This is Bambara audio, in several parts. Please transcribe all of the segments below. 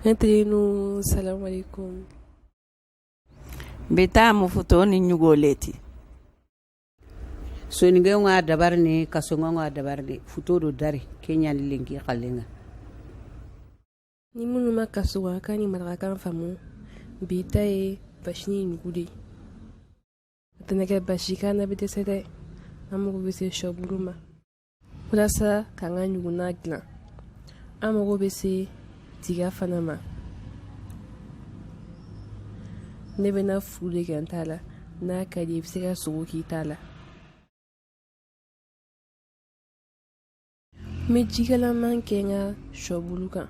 Entenu, salam alaikum. Beta mu futo ni nyugoleti. So ni nga dabar ni kasonga nga dabar ni futo do dari Kenya linki kalenga. Ni munu makasuwa kani maraka famu bita e bashini nyugude. Atanake bashika na bite sede amugo bese shobuluma. Mulasa kanga nyuguna glan. Amugo bese tiga fanama. Nebe na fude gantala na kadi bise sugu kitala. Me jigala man kenga shobuluka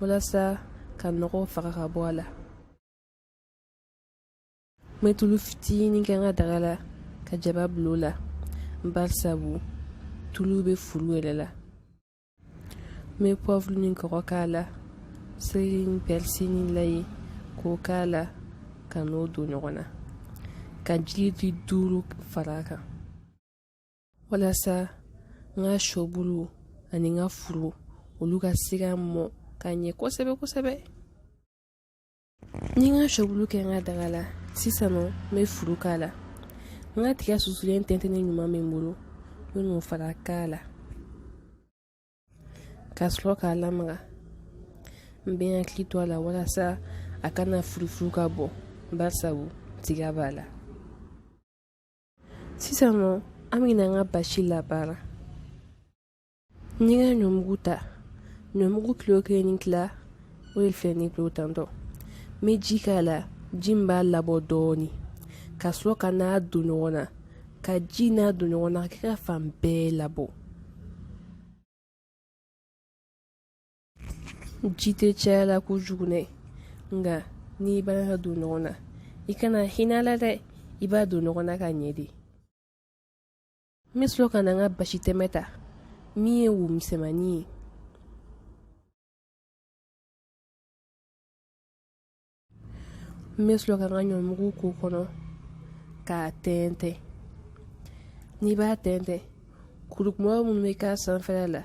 walasa ka nɔgɔ faga ka bɔ a la. Me tulu fitinin kɛ n ka daga la ka jaba bilo la barisabu tulu bɛ furu yɛrɛ la. Me pɔvuru ni kɔgɔ k'a la seri ni pɛrisi ni layi k'o k'a la ka n'o don ɲɔgɔn na ka jiri 5 fara a kan walasa n ka shɔbulu ani n ka furu olu ka se ka mɔ ka ɲɛ kosɛbɛ kosɛbɛ. Ni n ka shɔbulu kɛ n ka daga la sisan nɔ n bɛ furu k'a la. N ka tiga susulen tɛntɛnnen ɲuman bɛ n bolo n bɛ n'o fara k'a la ka sɔrɔ k'a lamaga. N bɛ n hakili to a la walasa a kana furufuru ka bɔ barisabu tiga b'a la. Sisan nɔ an bɛna n ka basi labaara. Ni n ka ɲɔmugu ta ɲɔmugu kilo 1 ni tila o de filɛ ni kilo tantɔ. N bɛ ji k'a la ji min b'a labɔ dɔɔni ka sɔrɔ ka n'a don ɲɔgɔn na ka ji n'a don ɲɔgɔn na ka kɛ ka fan bɛɛ labɔ. Ji tɛ caya la kojugu dɛ nka n'i b'a ka don ɲɔgɔn na i kana hinɛ a la dɛ i b'a don ɲɔgɔn na ka ɲɛ de. N bɛ sɔrɔ ka na n ka basi tɛmɛ ta min ye wo misɛnmanin ye. N bɛ sɔrɔ ka n ka ɲɔmugu k'o kɔnɔ k'a tɛntɛn. N'i b'a tɛntɛn kurukumaba minnu bɛ k'a sanfɛla la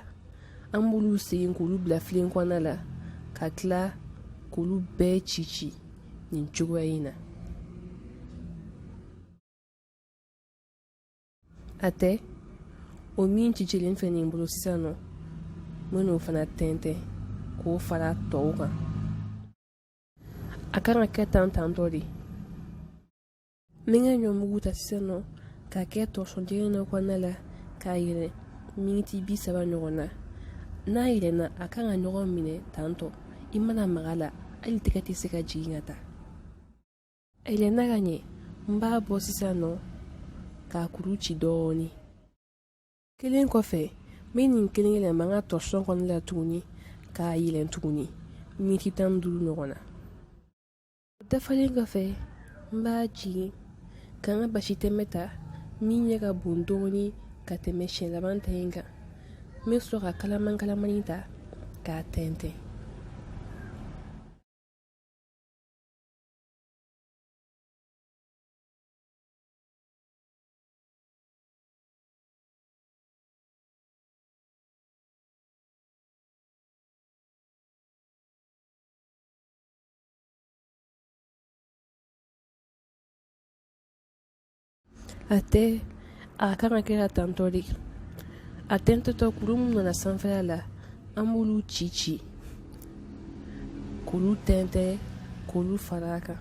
an b'olu segin k'olu bila filen kɔnɔna la ka tila k'olu bɛɛ ci nin cogoya in na. A tɛ o min cicilen filɛ nin bolo sisan nɔ n bɛ n'o fana tɛntɛn k'o fara tɔw kan. A kan ka kɛ tantɔ de. N bɛ n ka ɲɔmugu ta sisan nɔ k'a kɛ tɔsɔn dɔ kɔnɔna la k'a yɛlɛ miniti 30 ɲɔgɔn na. N'a yɛlɛnna a kan ka ɲɔgɔn minɛ tantɔ i mana maga la hali tɛgɛ tɛ se ka jigin ka taa. A yɛlɛnna ka ɲɛ n b'a bɔ sisan nɔ k'a kuru ci dɔɔni. Kelen kɔfɛ n bɛ nin kelen yɛlɛma n ka tɔsɔn kɔnɔna la tuguni k'a yɛlɛn tuguni miniti 15 ɲɔgɔn na. O dafalen kɔfɛ n b'a jigin ka n ka basi tɛmɛ ta min ɲɛ ka bon dɔɔni ka tɛmɛ siɲɛ laban ta in kan. N bɛ sɔrɔ ka kalamani ta k'a tɛntɛn. A tɛ a kan ka kɛ ka tantɔ de. A tɛntɛtɔ kuru min nana sanfɛla la an b'olu ci k'olu tɛntɛn k'olu fara a kan.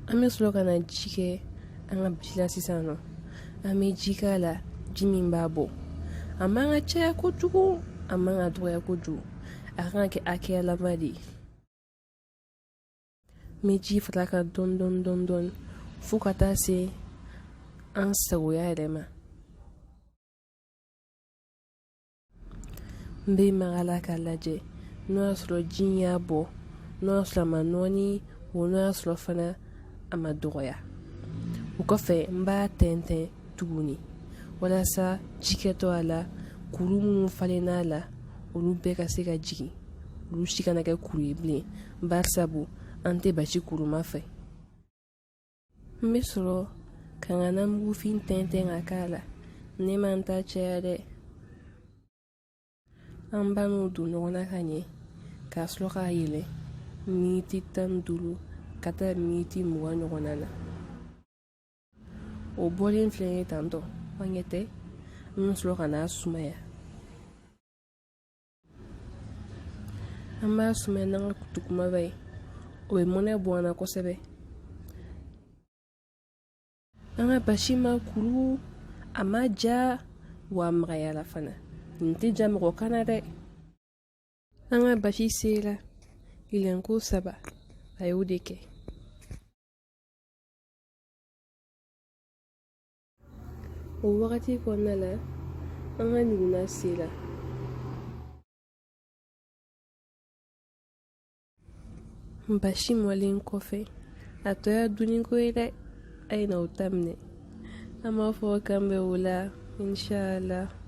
An bɛ sɔrɔ ka na ji kɛ an ka basi la sisan nɔ. An bɛ ji k'a la ji min b'a bɔ. A man ka caya kojugu a man ka dɔgɔya kojugu a kan ka kɛ hakɛyalama de ye. N bɛ ji fara a kan dɔɔni fo ka taa se an sagoya yɛrɛ ma. N bɛ maga la k'a lajɛ n'o y'a sɔrɔ ji in y'a bɔ n'o y'a sɔrɔ a ma nɔɔni o n'o y'a sɔrɔ fana a ma dɔgɔya. O kɔfɛ n b'a tɛntɛn tuguni walasa ji kɛtɔ a la kuru minnu falenna a la olu bɛɛ ka se ka jigin olu si kana kɛ kuru ye bilen barisabu an tɛ basi kuruma fɛ. N bɛ sɔrɔ ka n ka namugufin tɛntɛn ka k'a la ne man ta caya dɛ. an b'a n'o don ɲɔgɔn na ka ɲɛ k'a sɔrɔ k'a yɛlɛ miniti 15 ka taa miniti 20 ɲɔgɔnna na. O bɔlen filɛ ye tantɔ an ɲɛ tɛ an bɛ sɔrɔ ka n'a sumaya. An b'a sumaya n'an ka kutu kumaba ye o bɛ mɔnɛ bɔ an na kosɛbɛ. An ka basi ma kuru a ma ja wa a magayala fana nin tɛ ja mɔgɔ kan na dɛ. An ka basi sera ilenko 3 a y'o de kɛ. O wagati kɔnɔna la an ka ɲuguna sera. Basi mɔlen kɔfɛ a tɔ ya duniko ye dɛ, a ye n'aw ta minɛ. An b'a fɔ k'an bɛ o la inshallah.